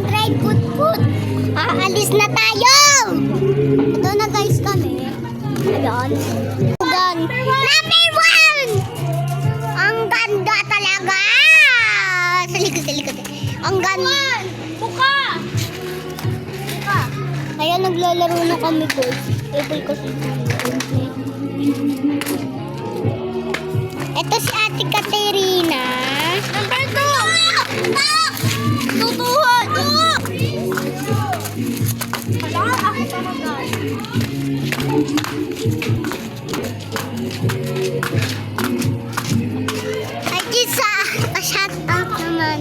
Dried put-put. Aalis na tayo! Ito na guys kami. Ayan. Number 1! Ang ganda talaga! Sa likod. Ang ganda. Buka! Ngayon naglalaro na kami guys. Table kasi. Ito si Ate Katerina. Number 2! Tutuhod! Hala, ako talaga. Ay, Gisa! Pa-shout out naman.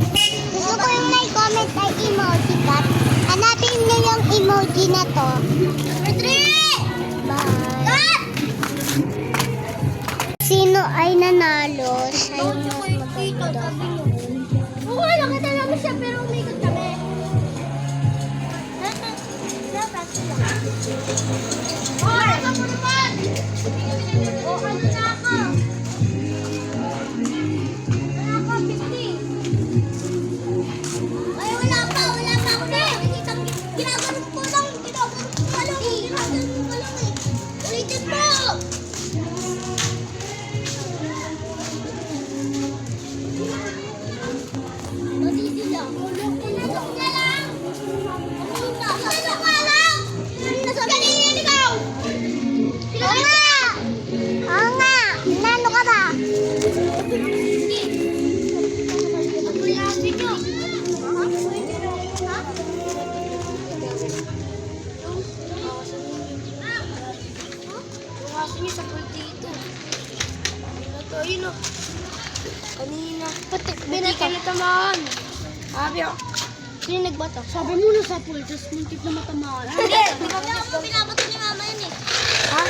Gusto ko yung may comment ay emoji cut. Hanapin niyo yung emoji na to. Number 3! Bye! Sino ay nanalo? Siya yung mas maganda. Oo, nakita namin siya pero umikot kami. Oh, ito mo naman! Oh, ano na ako? Wala ako, 50. Ay, wala pa ako. Ginagalit ko lang eh. Ulitin mo! Sa pool dito. Ayun o. Kanina. Pati, binata na tamaan. Sabi o. Sino nagbata? Sabi mo na sa pool, tapos muntik na matamaan. Hindi, di ba pinabato ni mama yun eh. Ha?